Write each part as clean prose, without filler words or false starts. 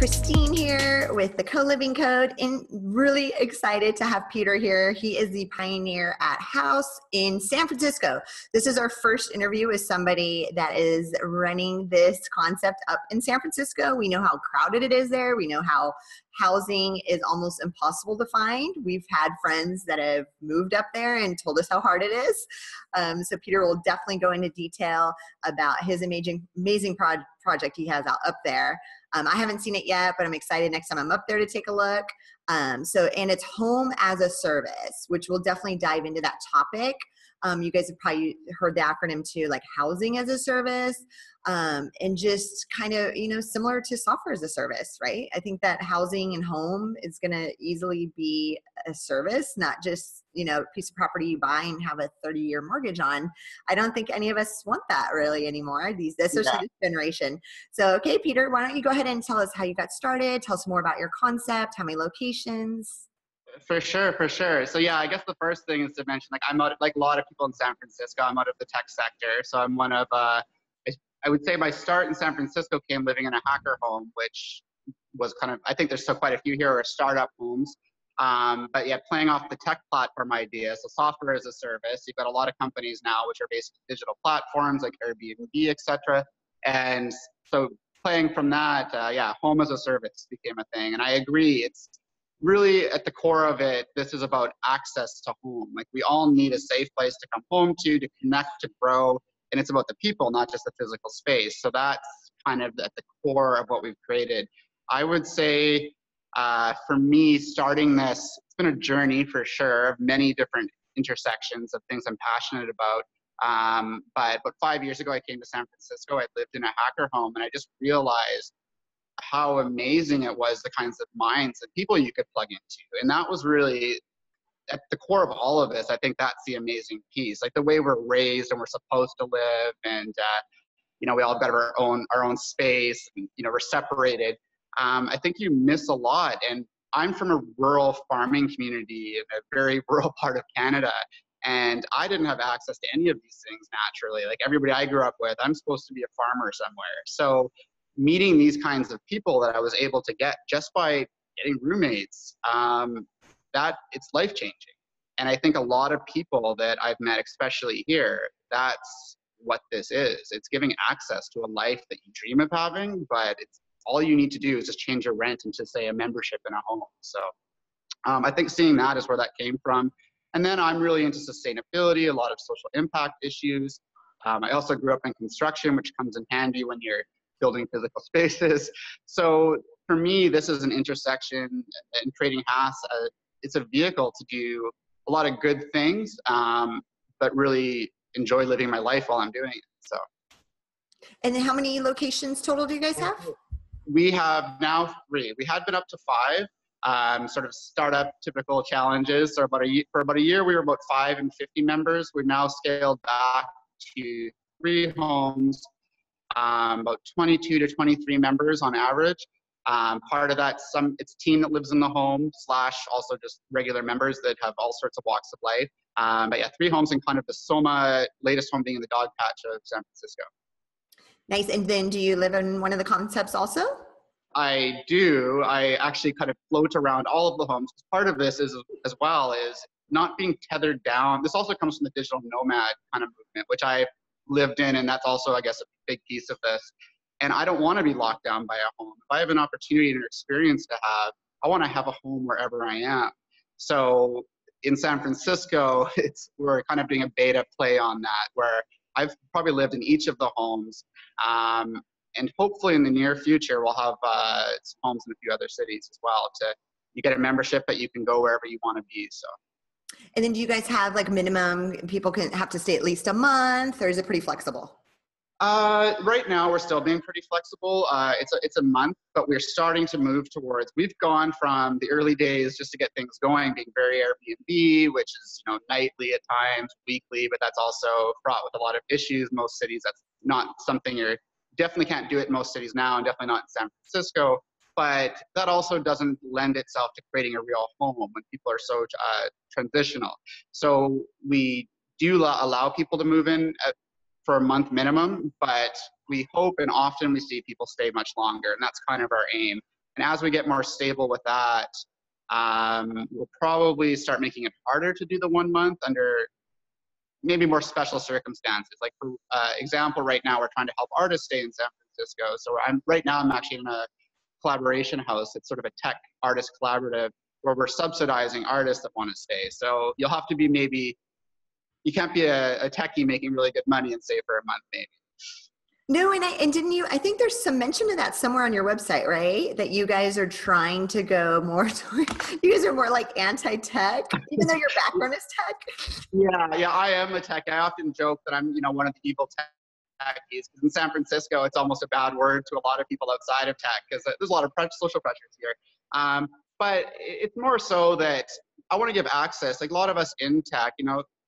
Christine here with the Co-Living Code, and really excited to have Peter here. He is the pioneer at Haas in San Francisco. This is our first interview with somebody that is running this concept up in San Francisco. We know how crowded it is there. We know how housing is almost impossible to find. We've had friends that have moved up there and told us how hard it is. So Peter will definitely go into detail about his amazing project he has out up there. I haven't seen it yet, but I'm excited next time I'm up there to take a look. And it's home as a service, which we'll definitely dive into that topic. You guys have probably heard the acronym too, like housing as a service, and just kind of, similar to software as a service, right? I think that housing and home is going to easily be a service, not just, a piece of property you buy and have a 30-year mortgage on. I don't think any of us want that really anymore, especially this generation. So, okay, Peter, why don't you go ahead and tell us how you got started? Tell us more about your concept, how many locations? For sure. So yeah, I guess the first thing is to mention, I'm out, like a lot of people in San Francisco, I'm out of the tech sector. So I'm one of, I would say my start in San Francisco came living in a hacker home, which was I think there's still quite a few here are startup homes. But yeah, playing off the tech platform idea, so software as a service, you've got a lot of companies now which are basically digital platforms like Airbnb, etc. And so playing from that, home as a service became a thing. And I agree, it's really at the core of it, this is about access to home. Like we all need a safe place to come home to connect, to grow. And it's about the people, not just the physical space. So that's kind of at the core of what we've created. I would say for me, starting this, it's been a journey for sure of many different intersections of things I'm passionate about. But 5 years ago, I came to San Francisco. I lived in a hacker home, and I just realized how amazing it was, the kinds of minds and people you could plug into. And that was really at the core of all of this. I think that's the amazing piece, like the way we're raised and we're supposed to live, and we all got our own space, and, we're separated. I think you miss a lot. And I'm from a rural farming community in a very rural part of Canada, and I didn't have access to any of these things naturally. Like everybody I grew up with, I'm supposed to be a farmer somewhere. So meeting these kinds of people that I was able to get just by getting roommates, that it's life-changing. And I think a lot of people that I've met, especially here, that's what this is. It's giving access to a life that you dream of having, but it's all you need to do is just change your rent into, say, a membership in a home. So I think seeing that is where that came from. And then I'm really into sustainability, a lot of social impact issues. I also grew up in construction, which comes in handy when you're building physical spaces. So for me, this is an intersection, and creating Haas, it's a vehicle to do a lot of good things, but really enjoy living my life while I'm doing it. So. And then how many locations total do you guys have? We have now 3. We had been up to 5, sort of startup typical challenges. So for about a year, we were about 5 and 50 members. We've now scaled back to 3 homes, about 22 to 23 members on average. Part of that, it's team that lives in the home / also just regular members that have all sorts of walks of life. But yeah, 3 homes in kind of the Soma, latest home being in the dog patch of San Francisco. Nice. And then do you live in one of the concepts also? I do. I actually kind of float around all of the homes. Part of this is not being tethered down. This also comes from the digital nomad kind of movement, which I lived in, and that's also, I guess, a big piece of this. And I don't want to be locked down by a home. If I have an opportunity and an experience to have, I want to have a home wherever I am. So in San Francisco, we're kind of doing a beta play on that, where I've probably lived in each of the homes. And hopefully in the near future, we'll have homes in a few other cities as well. You get a membership that you can go wherever you want to be. So. And then do you guys have like minimum people can have to stay at least a month, or is it pretty flexible? Right now, we're still being pretty flexible. It's a month, but we're starting to move towards, we've gone from the early days just to get things going, being very Airbnb, which is, nightly at times, weekly, but that's also fraught with a lot of issues. Most cities, that's not something definitely can't do it in most cities now, and definitely not in San Francisco. But that also doesn't lend itself to creating a real home when people are so transitional. So we do allow people to move in for a month minimum, but we hope and often we see people stay much longer, and that's kind of our aim. And as we get more stable with that, we'll probably start making it harder to do the 1 month under maybe more special circumstances. Like for example, right now we're trying to help artists stay in San Francisco. So right now I'm actually in a collaboration house. It's sort of a tech artist collaborative where we're subsidizing artists that want to stay. So you'll have to be you can't be a techie making really good money and stay for a month maybe. No, and didn't you, I think there's some mention of that somewhere on your website, right? That you guys are trying to go more toward, you guys are more like anti-tech, even though your background is tech. Yeah, I am a tech. I often joke that I'm, one of the evil techies, because in San Francisco, it's almost a bad word to a lot of people outside of tech, because there's a lot of social pressures here. But it's more so that I want to give access, like a lot of us in tech,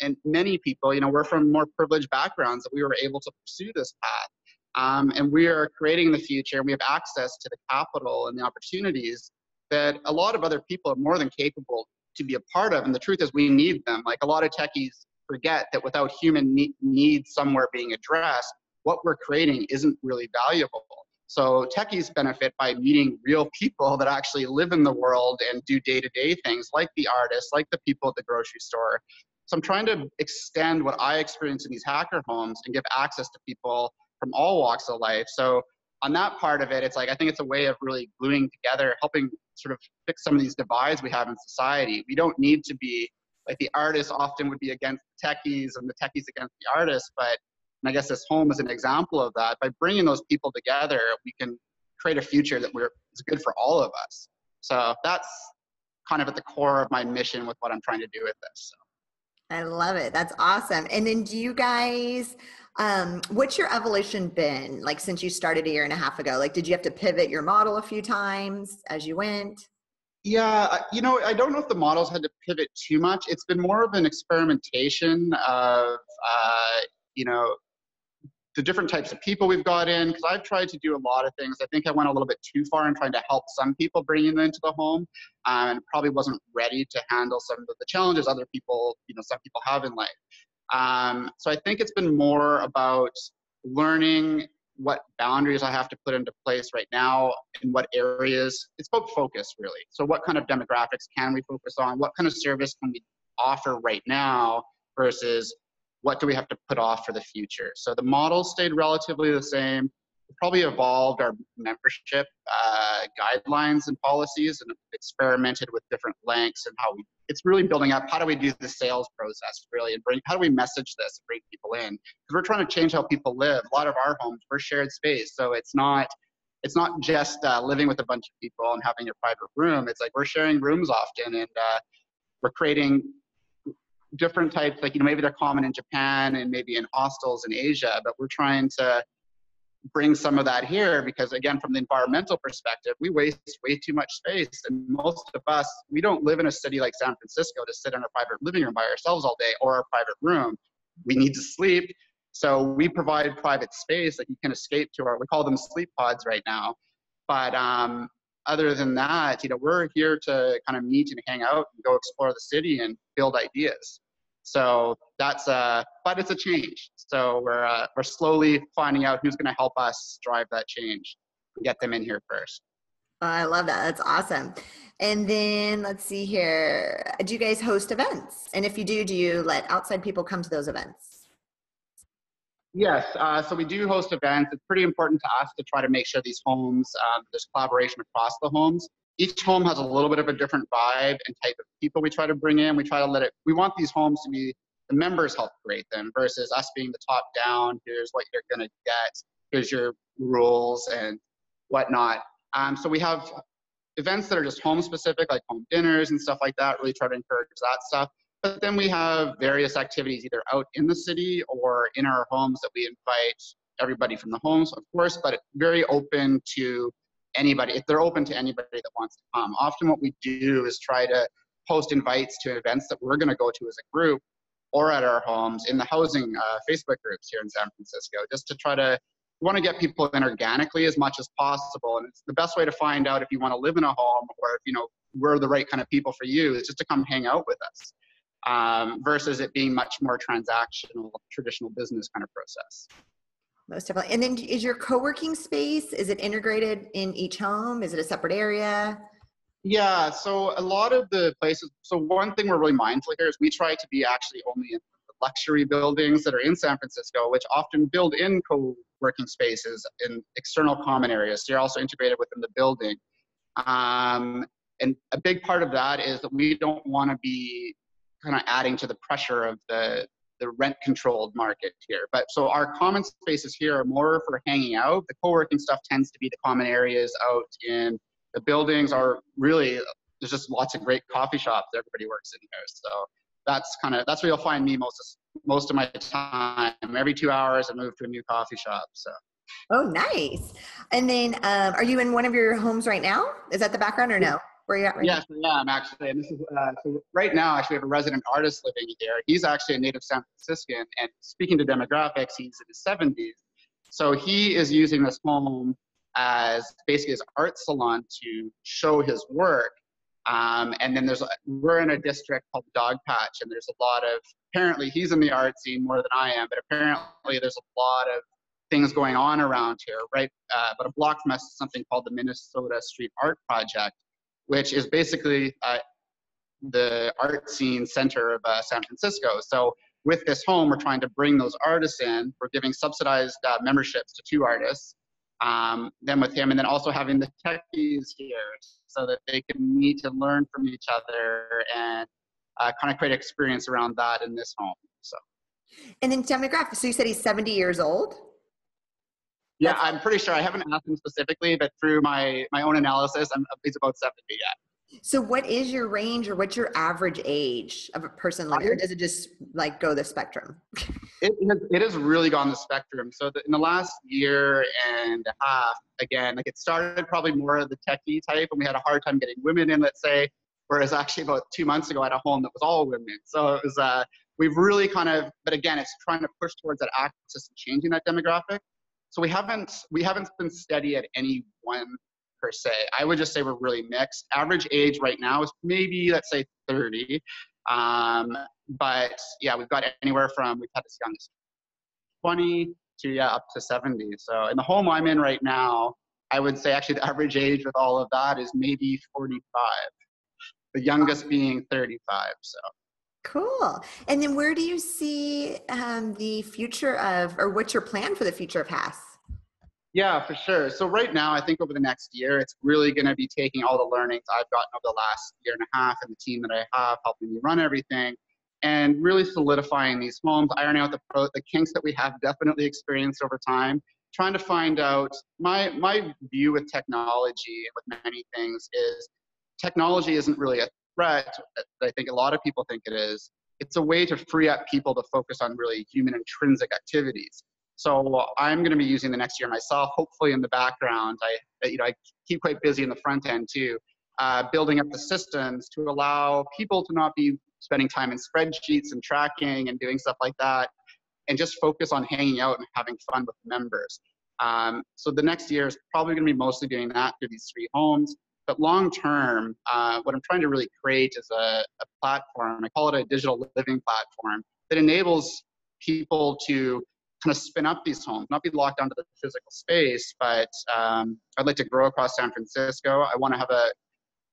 and many people, we're from more privileged backgrounds that we were able to pursue this path. And we are creating the future, and we have access to the capital and the opportunities that a lot of other people are more than capable to be a part of. And the truth is we need them. Like a lot of techies forget that without human needs somewhere being addressed, what we're creating isn't really valuable. So techies benefit by meeting real people that actually live in the world and do day-to-day things, like the artists, like the people at the grocery store. So I'm trying to extend what I experience in these hacker homes and give access to people from all walks of life. So on that part of it, it's like, I think it's a way of really gluing together, helping sort of fix some of these divides we have in society. We don't need to be, like the artists often would be against the techies and the techies against the artists, but and I guess this home is an example of that. By bringing those people together, we can create a future that is good for all of us. So that's kind of at the core of my mission with what I'm trying to do with this. So. I love it. That's awesome. And then do you guys, what's your evolution been like since you started a year and a half ago? Like, did you have to pivot your model a few times as you went? Yeah, I don't know if the models had to pivot too much. It's been more of an experimentation of, the different types of people we've got in, because I've tried to do a lot of things. I think I went a little bit too far in trying to help some people bringing them into the home, and probably wasn't ready to handle some of the challenges other people, some people have in life. So I think it's been more about learning what boundaries I have to put into place right now, in what areas. It's about focus, really. So what kind of demographics can we focus on? What kind of service can we offer right now versus what do we have to put off for the future? So the model stayed relatively the same. We probably evolved our membership guidelines and policies and experimented with different lengths and it's really building up. How do we do the sales process really, and how do we message this and bring people in? Because we're trying to change how people live. A lot of our homes, we're shared space. So it's not just living with a bunch of people and having a private room. It's like we're sharing rooms often, and we're creating different types, like, maybe they're common in Japan and maybe in hostels in Asia, but we're trying to bring some of that here because, again, from the environmental perspective, we waste way too much space. And most of us, we don't live in a city like San Francisco to sit in a private living room by ourselves all day or a private room. We need to sleep. So we provide private space that you can escape to, we call them sleep pods right now. But other than that, we're here to kind of meet and hang out and go explore the city and build ideas. So that's but it's a change. So we're slowly finding out who's going to help us drive that change and get them in here first. I love that. That's awesome. And then let's see here. Do you guys host events? And if you do you let outside people come to those events? Yes, so we do host events. It's pretty important to us to try to make sure these homes, there's collaboration across the homes. Each home has a little bit of a different vibe and type of people we try to bring in. We try to we want these homes to be, the members help create them versus us being the top down, here's what you're gonna get, here's your rules and whatnot. So we have events that are just home specific, like home dinners and stuff like that, really try to encourage that stuff. But then we have various activities either out in the city or in our homes that we invite everybody from the homes, of course, but very open to anybody. If they're open to anybody that wants to come. Often what we do is try to post invites to events that we're going to go to as a group or at our homes in the housing Facebook groups here in San Francisco, just to we want to get people in organically as much as possible. And it's the best way to find out if you want to live in a home or if, we're the right kind of people for you, is just to come hang out with us. Versus it being much more transactional, traditional business kind of process. Most definitely. And then is your co-working space, is it integrated in each home? Is it a separate area? Yeah, so a lot of the places, so one thing we're really mindful here is we try to be actually only in the luxury buildings that are in San Francisco, which often build in co-working spaces in external common areas. So you're also integrated within the building. And a big part of that is that we don't want to be kind of adding to the pressure of the rent controlled market here. But so our common spaces here are more for hanging out. The co-working stuff tends to be the common areas out in the buildings. Are really, there's just lots of great coffee shops. Everybody works in there. So that's where you'll find me most of my time. Every 2 hours I move to a new coffee shop. So. Oh, nice. And then are you in one of your homes right now? Is that the background or no? Where are you at right now? Yes, yeah, I'm actually. And this is so right now. Actually, we have a resident artist living here. He's actually a native San Franciscan, and speaking to demographics, he's in his 70s. So he is using this home as basically his art salon to show his work. And then we're in a district called Dog Patch, and there's a lot of, apparently he's in the art scene more than I am, but apparently there's a lot of things going on around here, right? But a block from us is something called the Minnesota Street Art Project, which is basically the art scene center of San Francisco. So with this home, we're trying to bring those artists in. We're giving subsidized memberships to 2 artists. Then with him, and then also having the techies here so that they can meet and learn from each other and kind of create an experience around that in this home. So. And then demographics, so you said he's 70 years old? Yeah, I'm pretty sure. I haven't asked him specifically, but through my own analysis, he's about 70, yeah. So what is your range, or what's your average age of a person living, or does it just like go the spectrum? It has really gone the spectrum. So in the last year and a half, again, like it started probably more of the techie type, and we had a hard time getting women in, let's say, whereas actually about 2 months ago I had a home that was all women. So it was, we've really kind of, but again, it's trying to push towards that access and changing that demographic. So we haven't been steady at any one per se. I would just say we're really mixed. Average age right now is maybe, let's say 30. But yeah, we've got anywhere from, we've had as young as 20 to up to 70. So in the home I'm in right now, I would say actually the average age with all of that is maybe 45. The youngest being 35, so. Cool. And then where do you see the future of, or what's your plan for the future of Haas? Yeah, for sure. So right now, I think over the next year, it's really going to be taking all the learnings I've gotten over the last year and a half and the team that I have helping me run everything, and really solidifying these homes, ironing out the kinks that we have definitely experienced over time, trying to find out my view with technology and with many things is technology isn't really a threat. I think a lot of people think it is. It's a way to free up people to focus on really human intrinsic activities. So I'm going to be using the next year myself, hopefully in the background. I keep quite busy in the front end too, building up the systems to allow people to not be spending time in spreadsheets and tracking and doing stuff like that, and just focus on hanging out and having fun with members. So the next year is probably going to be mostly doing that through these 3 homes. But long term, what I'm trying to really create is a platform. I call it a digital living platform that enables people to kind of spin up these homes, not be locked onto the physical space, but I'd like to grow across San Francisco. I want to have a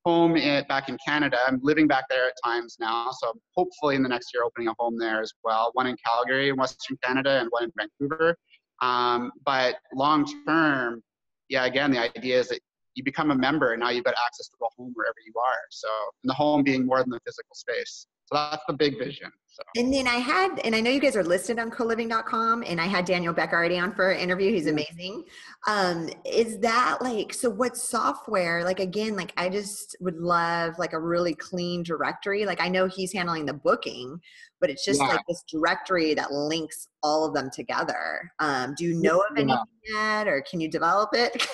home back in Canada. I'm living back there at times now, so I'm hopefully in the next year opening a home there as well. One in Calgary in Western Canada and one in Vancouver. But long term, yeah, again, the idea is that you become a member and now you've got access to a home wherever you are. So, and the home being more than the physical space. So that's the big vision. So. And then I know you guys are listed on coliving.com, and I had Daniel Beck already on for an interview. He's amazing. Is that like, so what software, like, again, like I just would love like a really clean directory. Like I know he's handling the booking, but it's just like this directory that links all of them together. Do you know of anything yet, or can you develop it?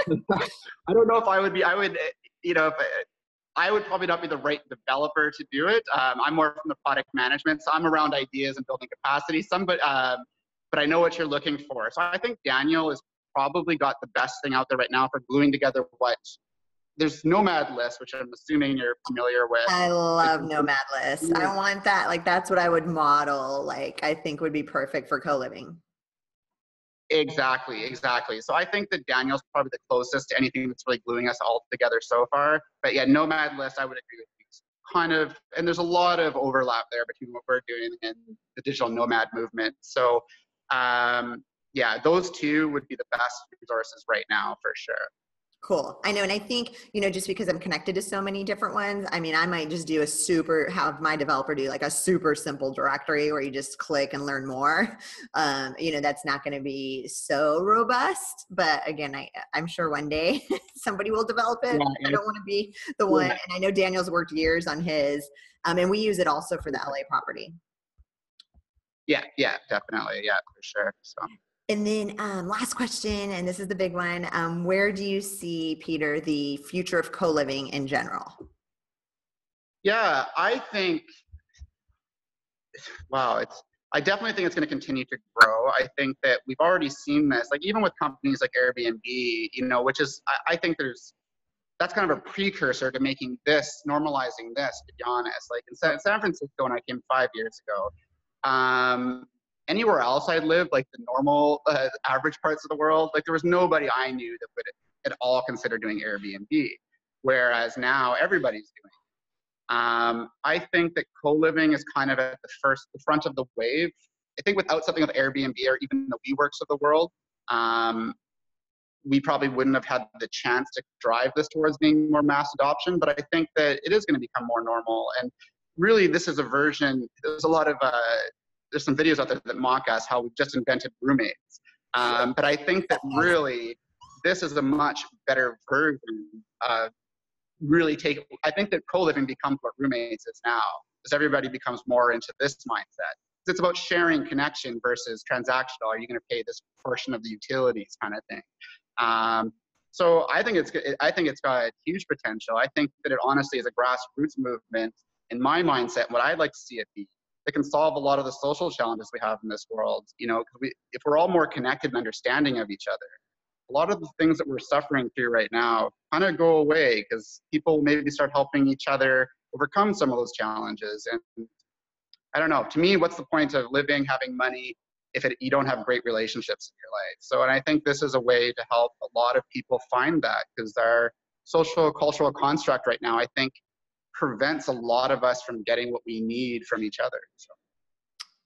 I don't know if I would, I would probably not be the right developer to do it. I'm more from the product management, so I'm around ideas and building capacity. But I know what you're looking for. So I think Daniel has probably got the best thing out there right now for gluing together there's Nomad List, which I'm assuming you're familiar with. I love Nomad List. I want that. Like, that's what I would model. Like, I think would be perfect for co-living. Exactly, exactly. So I think that Daniel's probably the closest to anything that's really gluing us all together so far. But yeah, Nomad List, I would agree with you. It's kind of, and there's a lot of overlap there between what we're doing and the digital nomad movement. So yeah, those two would be the best resources right now for sure. Cool. I know. And I think, just because I'm connected to so many different ones, I mean, I might just do have my developer do like a super simple directory where you just click and learn more. That's not going to be so robust, but again, I'm sure one day somebody will develop it. Yeah, I don't want to be the one. And I know Daniel's worked years on his, and we use it also for the LA property. Yeah, definitely. Yeah, for sure. So. And then last question, and this is the big one. Where do you see, Peter, the future of co-living in general? Yeah, I think, wow, I definitely think it's going to continue to grow. I think that we've already seen this, like even with companies like Airbnb, which is, I think that's kind of a precursor to making this, normalizing this, to be honest. Like in San Francisco, when I came 5 years ago, anywhere else I'd lived, like the normal average parts of the world, like there was nobody I knew that would at all consider doing Airbnb. Whereas now everybody's doing it. I think that co-living is kind of at the front of the wave. I think without something like Airbnb or even the WeWorks of the world, we probably wouldn't have had the chance to drive this towards being more mass adoption. But I think that it is going to become more normal. And really, this is a version. There's a lot of there's some videos out there that mock us how we've just invented roommates. But I think that really this is a much better version of I think that co-living becomes what roommates is now, as everybody becomes more into this mindset. It's about sharing connection versus transactional. Are you going to pay this portion of the utilities kind of thing? So I think it's got huge potential. I think that it honestly is a grassroots movement in my mindset. What I'd like to see it be, it can solve a lot of the social challenges we have in this world. If we're all more connected and understanding of each other, a lot of the things that we're suffering through right now kind of go away because people maybe start helping each other overcome some of those challenges. And I don't know, to me, what's the point of living, having money, if you don't have great relationships in your life? So, and I think this is a way to help a lot of people find that, because our social cultural construct right now, I think, prevents a lot of us from getting what we need from each other. So.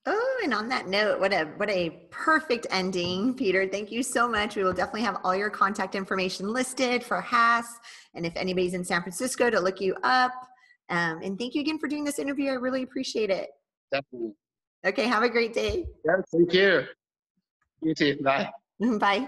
Oh, and on that note, what a perfect ending, Peter. Thank you so much. We will definitely have all your contact information listed for Haas, and if anybody's in San Francisco, to look you up. And thank you again for doing this interview. I really appreciate it. Definitely. Okay, have a great day. Yeah, thank you. You too. Bye. Bye.